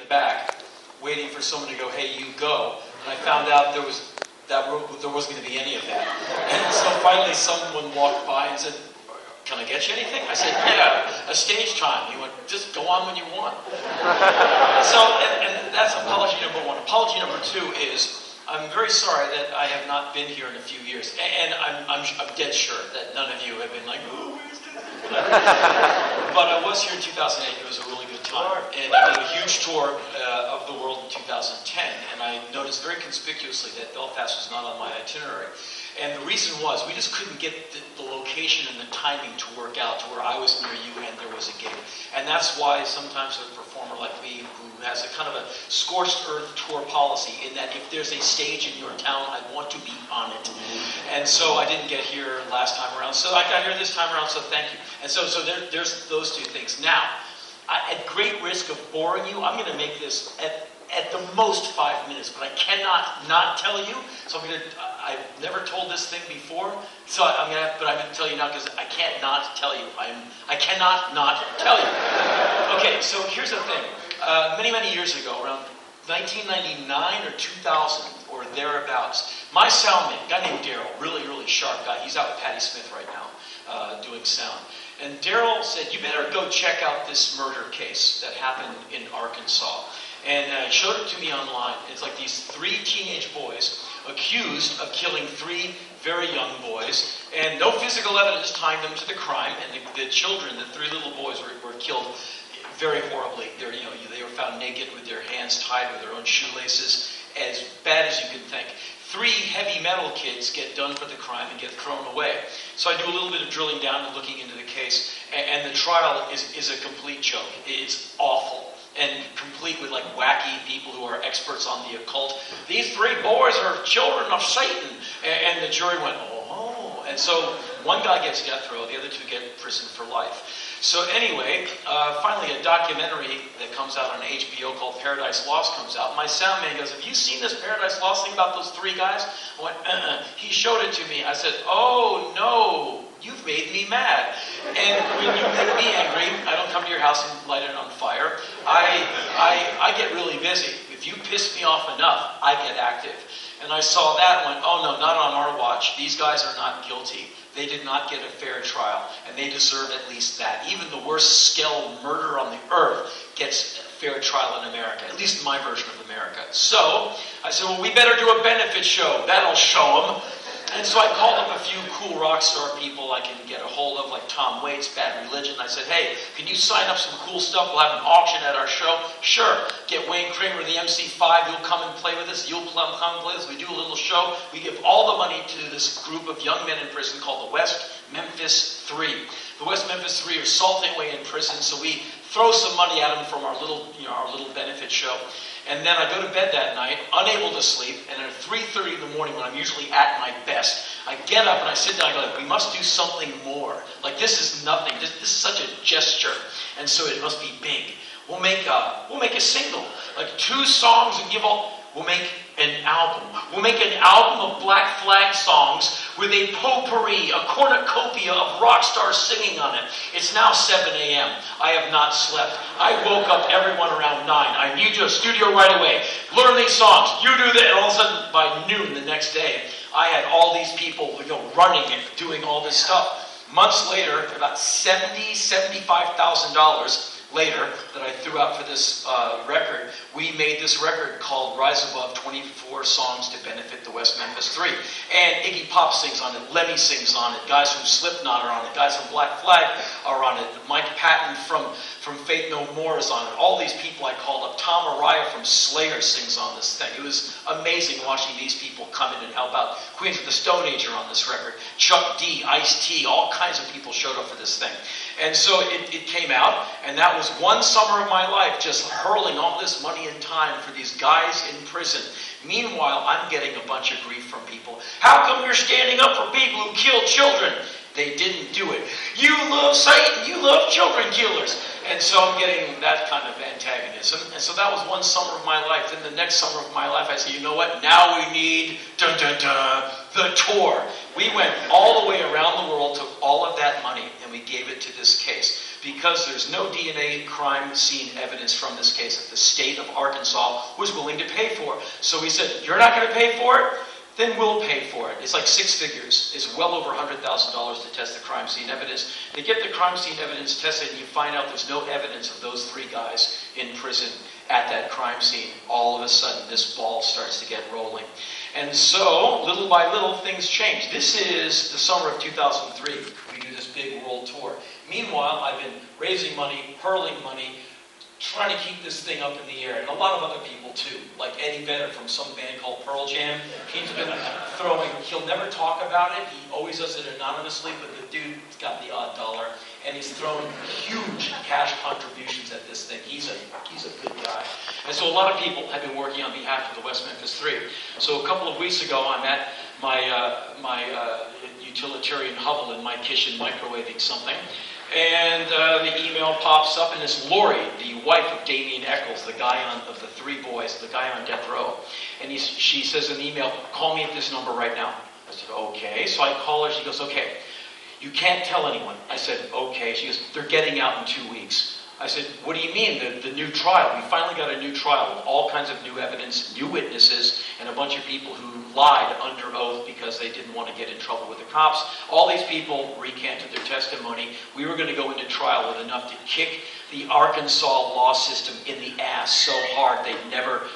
back, waiting for someone to go, hey, you go. And I found out there wasn't going to be any of that. And so finally someone walked by and said, can I get you anything? I said, yeah, a stage time. He went, just go on when you want. So, and that's apology number one. Apology number two is, I'm very sorry that I have not been here in a few years. And I'm dead sure that none of you have been like, oh, where's this? But I was here in 2008. It was a really good time. And I did a huge tour of the world in 2010. And I noticed very conspicuously that Belfast was not on my itinerary. And the reason was, we just couldn't get the location and the timing to work out to where I was near you and there was a gig. And that's why sometimes a performer like me, who has a kind of a scorched earth tour policy, in that if there's a stage in your town, I want to be on it. And so I didn't get here last time around. So I got here this time around, so thank you. And so there's those two things. Now, at great risk of boring you, I'm going to make this at the most 5 minutes, but I cannot not tell you. So I've never told this thing before, so I'm going to tell you now because I can't not tell you. I cannot not tell you. Okay, so here's the thing. Many, many years ago, around 1999 or 2000 or thereabouts, my sound man, a guy named Daryl, really, really sharp guy. He's out with Patti Smith right now doing sound. And Daryl said, you better go check out this murder case that happened in Arkansas. And showed it to me online. It's like these 3 teenage boys accused of killing 3 very young boys, and no physical evidence tying them to the crime. And the children, the 3 little boys, were killed very horribly. They were found naked with their hands tied with their own shoelaces, as bad as you can think. 3 heavy metal kids get done for the crime and get thrown away. So I do a little bit of drilling down and looking into the case, and the trial is a complete joke. It's awful. And complete with like wacky people who are experts on the occult. These 3 boys are children of Satan. And the jury went, oh. And so one guy gets death row, the other 2 get prison for life. So anyway, finally a documentary that comes out on HBO called Paradise Lost comes out. My sound man goes, have you seen this Paradise Lost thing about those 3 guys? I went, He showed it to me. I said, oh no. You've made me mad. And when you make me angry, I don't come to your house and light it on fire. I get really busy. If you piss me off enough, I get active. And I saw that and went, oh no, not on our watch. These guys are not guilty. They did not get a fair trial. And they deserve at least that. Even the worst skell murderer on the earth gets a fair trial in America. At least in my version of America. So I said, well, we better do a benefit show. That'll show them. And so I called up a few cool rock star people I can get a hold of, like Tom Waits, Bad Religion. I said, hey, can you sign up some cool stuff? We'll have an auction at our show. Sure. Get Wayne Kramer, the MC5. He'll come and play with us. You'll come and play with us. We do a little show. We give all the money to this group of young men in prison called the West Memphis 3. The West Memphis 3 are salting away in prison, so we throw some money at them from our little benefit show. And then I go to bed that night, unable to sleep, and at 3:30 in the morning, when I'm usually at my best, I get up and I sit down and I go, we must do something more. Like, this is nothing. This is such a gesture. And so it must be big. We'll make a single, like 2 songs and we'll make an album. We'll make an album of Black Flag songs with a potpourri, a cornucopia of rock stars singing on it. It's now 7 a.m. I have not slept. I woke up everyone around 9. I need you to studio right away. Learn these songs. You do that. And all of a sudden, by noon the next day, I had all these people running and doing all this stuff. Months later, about $75,000 later that I threw out for this record, we made this record called Rise Above, 24 songs to benefit the West Memphis 3. And Iggy Pop sings on it, Lemmy sings on it, guys from Slipknot are on it, guys from Black Flag are on it, Mike Patton from Faith No More is on it. All these people I called up. Tom Araya from Slayer sings on this thing. It was amazing watching these people come in and help out. Queens of the Stone Age are on this record. Chuck D, Ice-T, all kinds of people showed up for this thing. And so it came out, and that was one summer of my life, just hurling all this money and time for these guys in prison. Meanwhile, I'm getting a bunch of grief from people. How come you're standing up for people who kill children? They didn't do it. You love Satan. You love children killers. And so I'm getting that kind of antagonism. And so that was one summer of my life. Then the next summer of my life, I said, you know what? Now we need the tour. We went all the way around the world, took all of that money, and we gave it to this case. because there's no DNA crime scene evidence from this case that the state of Arkansas was willing to pay for. So we said, you're not going to pay for it? Then we'll pay for it. It's like 6 figures. It's well over $100,000 to test the crime scene evidence. They get the crime scene evidence tested, and you find out there's no evidence of those 3 guys in prison at that crime scene. All of a sudden, this ball starts to get rolling. And so, little by little, things change. This is the summer of 2003. We do this big world tour. Meanwhile, I've been raising money, hurling money, trying to keep this thing up in the air. And a lot of other people, too. Like Eddie Vedder from some band called Pearl Jam. He's been throwing, he'll never talk about it. He always does it anonymously, but the dude's got the odd dollar. And he's thrown huge cash contributions at this thing. He's a good guy. And so a lot of people have been working on behalf of the West Memphis 3. So a couple of weeks ago, I'm at my utilitarian hovel in my kitchen microwaving something. And the email pops up, and it's Lori, the wife of Damien Eccles, the guy of the 3 boys, the guy on death row. And she says in the email, call me at this number right now. I said, okay. So I call her. She goes, okay. You can't tell anyone. I said, okay. She goes, they're getting out in 2 weeks. I said, what do you mean, the new trial? We finally got a new trial with all kinds of new evidence, new witnesses, and a bunch of people who lied under oath because they didn't want to get in trouble with the cops. All these people recanted their testimony. We were going to go into trial with enough to kick the Arkansas law system in the ass so hard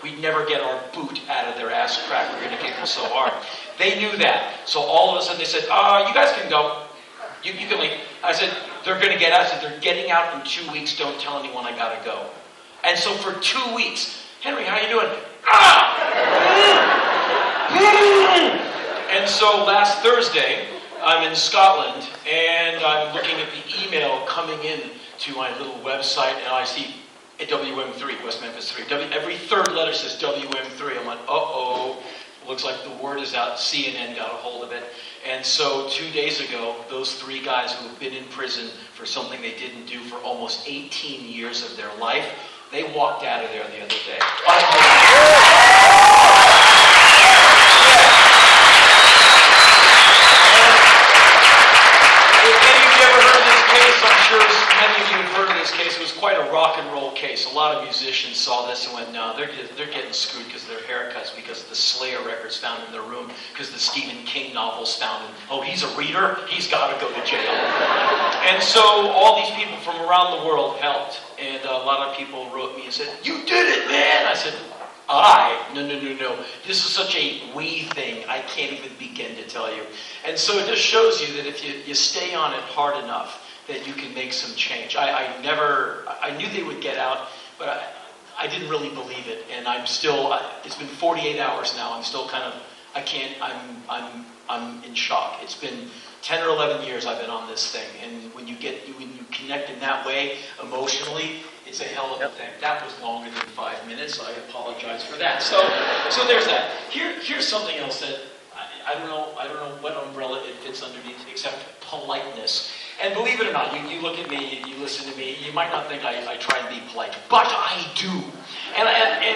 we'd never get our boot out of their ass crack. We're going to kick them so hard. They knew that. So all of a sudden they said, you guys can go. You can leave. I said, they're going to get out. I said, they're getting out in 2 weeks. Don't tell anyone I got to go. And so for 2 weeks, Henry, how you doing? And so last Thursday, I'm in Scotland, and I'm looking at the email coming in to my little website, and I see WM3, West Memphis 3. Every third letter says WM3. I'm like, uh-oh. Looks like the word is out. CNN got a hold of it. And so 2 days ago, those 3 guys who have been in prison for something they didn't do for almost 18 years of their life, they walked out of there the other day. Many of you have heard of this case. It was quite a rock and roll case. A lot of musicians saw this and went, no, they're getting screwed because of their haircuts, because of the Slayer records found in their room, because the Stephen King novels found in, he's a reader, he's got to go to jail. And so all these people from around the world helped. And a lot of people wrote me and said, you did it, man! I said, No. This is such a we thing, I can't even begin to tell you. And so it just shows you that if you stay on it hard enough, that you can make some change. I knew they would get out, but I didn't really believe it. And I'm still, it's been 48 hours now. I'm still kind of, I'm in shock. It's been 10 or 11 years I've been on this thing. And when you connect in that way, emotionally, it's a hell of a thing. That was longer than 5 minutes. I apologize for that. So there's that. Here's something else that I don't know what umbrella it fits underneath except politeness. And believe it or not, you look at me, you listen to me, you might not think I try and be polite, but I do. And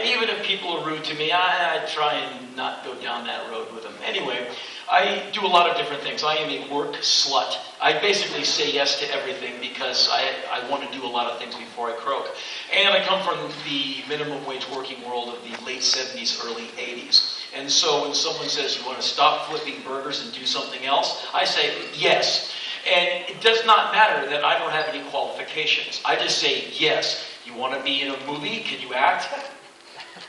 even if people are rude to me, I try and not go down that road with them. Anyway, I do a lot of different things. I am a work slut. I basically say yes to everything because I want to do a lot of things before I croak. And I come from the minimum wage working world of the late 70s, early 80s. And so when someone says you want to stop flipping burgers and do something else, I say yes. And it does not matter that I don't have any qualifications. I just say yes. You want to be in a movie? Can you act?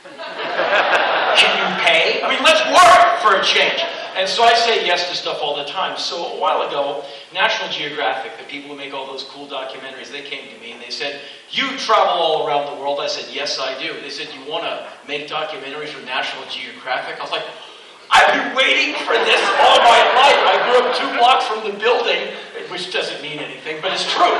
Can you pay? I mean, let's work for a change. And so I say yes to stuff all the time. So a while ago, National Geographic, the people who make all those cool documentaries, they came to me and they said, you travel all around the world. I said, yes, I do. They said, you want to make documentaries for National Geographic? I was like, I've been waiting for this all my life. I grew up 2 blocks from the building, which doesn't mean anything, but it's true.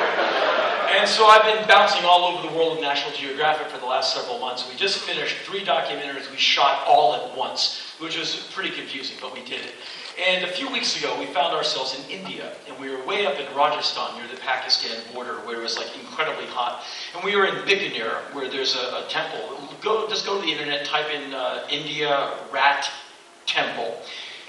And so I've been bouncing all over the world of National Geographic for the last several months. We just finished 3 documentaries we shot all at once, which was pretty confusing, but we did it. And a few weeks ago, we found ourselves in India, and we were way up in Rajasthan near the Pakistan border, where it was like incredibly hot. And we were in Bikaner, where there's a temple. Just go to the internet, type in India Rat Temple.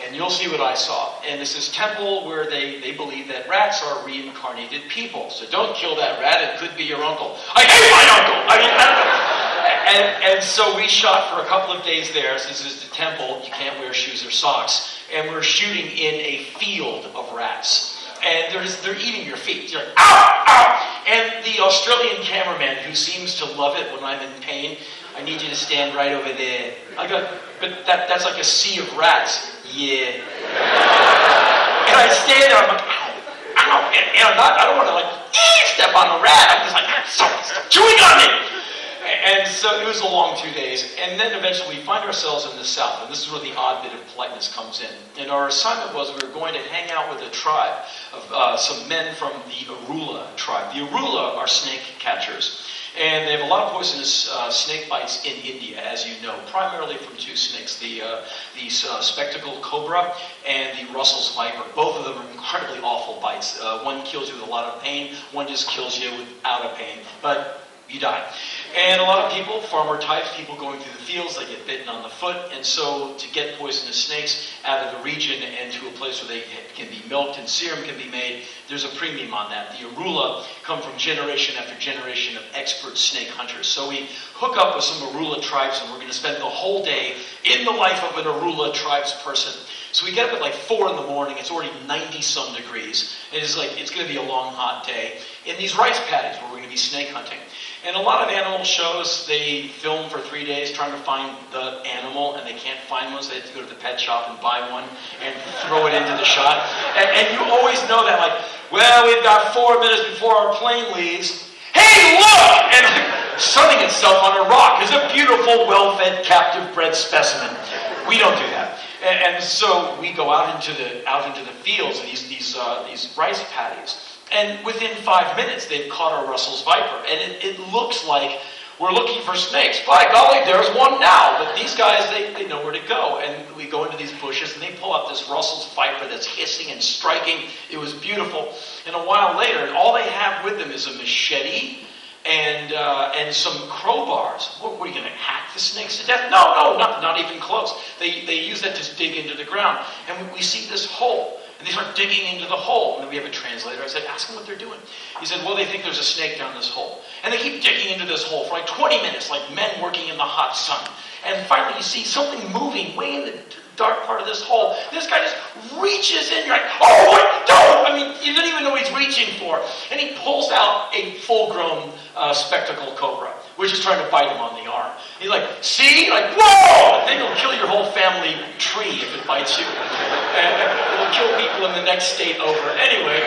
And you'll see what I saw. And this is temple where they believe that rats are reincarnated people. So don't kill that rat, it could be your uncle. I hate my uncle! I mean, I don't know. And so we shot for a couple of days there. So this is the temple, you can't wear shoes or socks. And we're shooting in a field of rats. And they're eating your feet. You're like, ow, ow! And the Australian cameraman, who seems to love it when I'm in pain, I need you to stand right over there. I go, but that's like a sea of rats. Yeah. And I stand there, I'm like, ow, ow. And I don't want to like, step on the rat. I'm just like, stop chewing on me. And so it was a long 2 days. And then eventually we find ourselves in the south. And this is where the odd bit of politeness comes in. And our assignment was we were going to hang out with a tribe of some men from the Arula tribe. The Arula are snake catchers. And they have a lot of poisonous snake bites in India, as you know, primarily from two snakes, the spectacled cobra and the Russell's viper. Both of them are incredibly awful bites. One kills you with a lot of pain, one just kills you without a pain, but you die. And a lot of people, farmer types, people going through the fields, they get bitten on the foot, and so to get poisonous snakes out of the region and to a place where they can be milked and serum can be made, there's a premium on that. The Arula come from generation after generation of expert snake hunters. So we hook up with some Arula tribes, and we're going to spend the whole day in the life of an Arula tribes person. So we get up at like 4 in the morning, it's already 90-some degrees, and it's going to be a long, hot day, in these rice paddies where we're going to be snake hunting. And a lot of animal shows, they film for 3 days trying to find the animal, and they can't find one, so they have to go to the pet shop and buy one and throw it into the shot. And you always know that, like, well, we've got 4 minutes before our plane leaves. Hey, look! And like, sunning itself on a rock is a beautiful, well-fed, captive-bred specimen. We don't do that. And so we go out into the fields, these rice paddies. And within 5 minutes, they've caught our Russell's viper. And it looks like we're looking for snakes. By golly, there's one now. But these guys, they know where to go. And we go into these bushes, and they pull out this Russell's viper that's hissing and striking. It was beautiful. And a while later, all they have with them is a machete and some crowbars. What are you going to hack the snakes to death? No, not even close. They use that to dig into the ground. And we see this hole. And they start digging into the hole. And then we have a translator. I said, ask them what they're doing. He said, well, they think there's a snake down this hole. And they keep digging into this hole for like 20 minutes, like men working in the hot sun. And finally you see something moving way in the dark part of this hole. This guy just reaches in. You're like, oh, what? Don't! I mean, you don't even know what he's reaching for. And he pulls out a full-grown spectacled cobra, which is trying to bite him on the arm. He's like, see? Like, whoa! I think it'll kill your whole family tree if it bites you. And it'll kill people in the next state over. Anyway,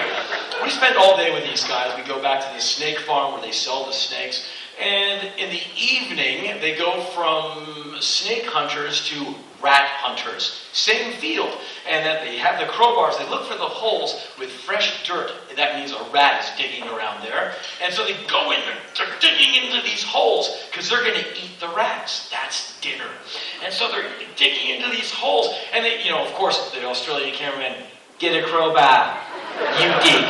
we spend all day with these guys. We go back to the snake farm where they sell the snakes. And in the evening, they go from snake hunters to rat hunters. Same field. And that they have the crowbars. They look for the holes with fresh dirt. And that means a rat is digging around there. And so they go in there. They're digging into these holes because they're going to eat the rats. That's dinner. And so they're digging into these holes. And they, of course, the Australian cameraman, get a crowbar. You dig.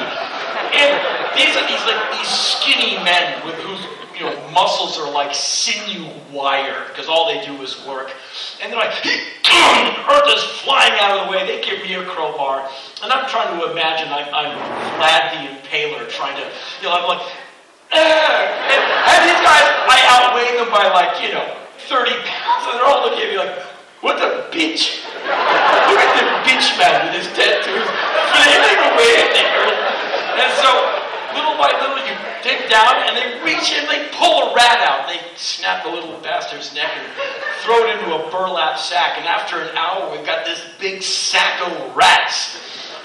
And these are these skinny men with whose muscles are like sinew wire because all they do is work. And they're like, earth is flying out of the way. They give me a crowbar. And I'm trying to imagine I'm Vlad the Impaler trying to, I'm like, and these guys, I outweigh them by 30 pounds. And they're all looking at me like, what the bitch? Look at the bitch man with his tattoos flaming away at the earth. And so, little by little, you dig down, and they reach in, they pull a rat out. They snap the little bastard's neck and throw it into a burlap sack. And after an hour, we've got this big sack of rats.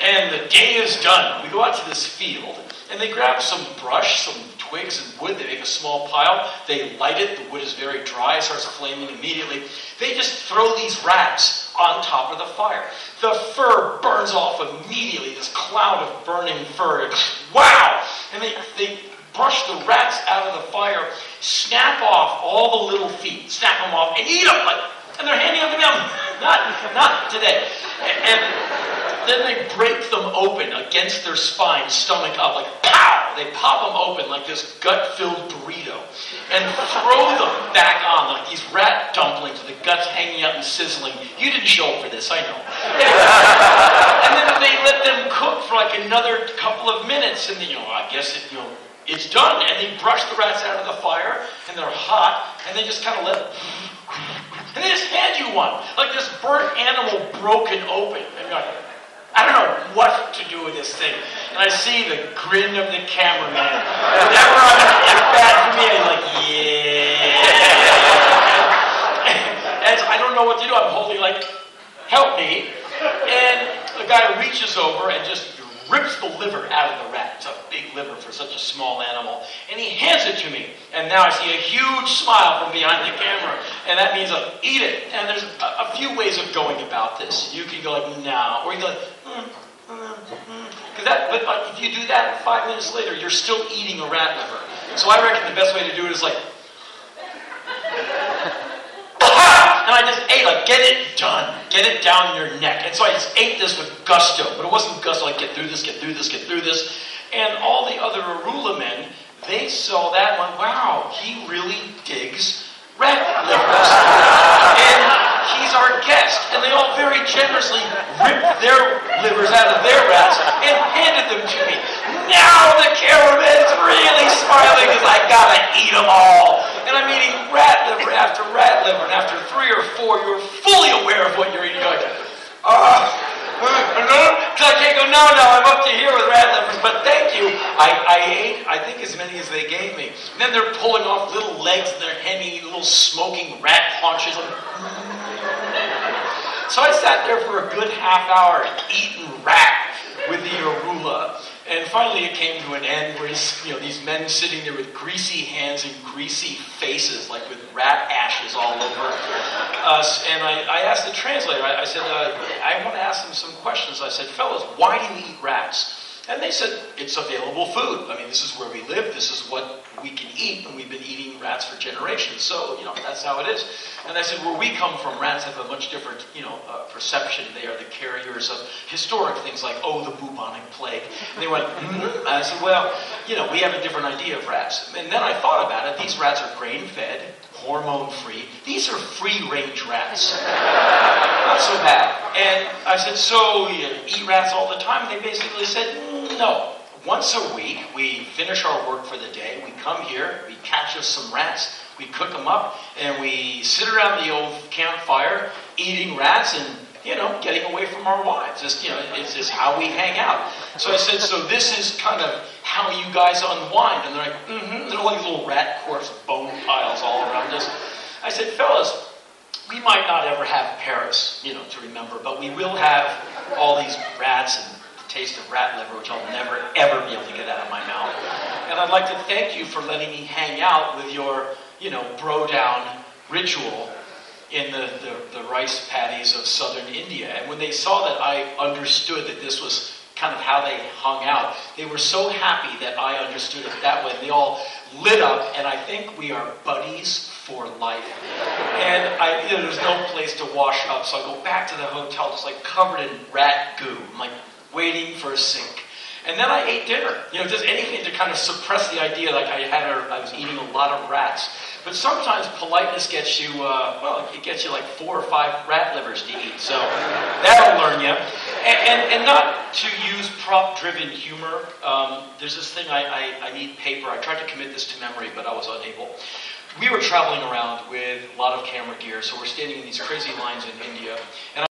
And the day is done. We go out to this field, and they grab some brush, some twigs and wood. They make a small pile. They light it. The wood is very dry. It starts flaming immediately. They just throw these rats on top of the fire. The fur burns off immediately. This cloud of burning fur. Wow! And they brush the rats out of the fire, snap off all the little feet, snap them off, and eat them. And they're handing them to me. Not today. And then they break them open against their spine, stomach up, like pow! They pop them open like this gut-filled burrito and throw them back on like these rat dumplings with the guts hanging out and sizzling. You didn't show up for this, I know. And then they let them cook for like another couple of minutes, and then, I guess it's done. And they brush the rats out of the fire, and they're hot, and they just kind of let them, and they just hand you one, like this burnt animal broken open. And you're like, I don't know what to do with this thing. And I see the grin of the cameraman. Whenever it's bad for me, I'm like, yeah. And I don't know what to do. I'm holding like, help me. And the guy reaches over and just rips the liver out of the rat. It's a big liver for such a small animal. And he hands it to me. And now I see a huge smile from behind the camera. And that means I'll eat it. And there's a few ways of going about this. You can go like, no. Or you can go like, But if you do that 5 minutes later, you're still eating a rat liver. So I reckon the best way to do it is like, and I just ate, like, get it done. Get it down your neck. And so I just ate this with gusto. But it wasn't gusto, like, get through this, get through this, get through this. And all the other Arula men, they saw that and went, wow, he really digs rat livers. And he's our guest. And they all very generously ripped their livers out of their rats and handed them to me. Now the cameraman's really smiling because I gotta eat them all. And I'm eating rat liver after rat liver, and after 3 or 4, you're fully aware of what you're eating. You're like, because I can't go, no, I'm up to here with rat livers, but thank you. I ate, I think, as many as they gave me. And then they're pulling off little legs, and they're handing me little smoking rat haunches. So I sat there for a good half hour eating rat with the Arula. And finally it came to an end where these men sitting there with greasy hands and greasy faces, like with rat ashes all over us. And I asked the translator, I said, I want to ask them some questions. I said, fellas, why do you eat rats? And they said, it's available food. I mean, this is where we live. This is what we can eat. And we've been eating rats for generations. So, that's how it is. And I said, where we come from, rats have a much different, perception. They are the carriers of historic things like, the bubonic plague. And they went, And I said, well, we have a different idea of rats. And then I thought about it. These rats are grain-fed, hormone-free. These are free-range rats. Not so bad. And I said, so you eat rats all the time? And they basically said, no. Once a week, we finish our work for the day. We come here, we catch us some rats, we cook them up, and we sit around the old campfire eating rats and, getting away from our wives. It's just how we hang out. So I said, so this is kind of how you guys unwind. And they're like, mm-hmm. They're like little rat corpse bone piles all around us. I said, fellas, we might not ever have Paris, to remember, but we will have all these rats and the taste of rat liver, which I'll never, ever be able to get out of my mouth. And I'd like to thank you for letting me hang out with your, bro-down ritual in the rice paddies of southern India. And when they saw that I understood that this was kind of how they hung out, they were so happy that I understood it that way. They all lit up, and I think we are buddies for life. And there's no place to wash up, so I go back to the hotel just like covered in rat goo. I'm like waiting for a sink. And then I ate dinner. Just anything to kind of suppress the idea like I was eating a lot of rats. But sometimes politeness gets you, it gets you like 4 or 5 rat livers to eat. So that'll learn you. And not to use prop-driven humor. There's this thing, I need paper. I tried to commit this to memory, but I was unable. We were traveling around with a lot of camera gear, so we're standing in these crazy lines in India. And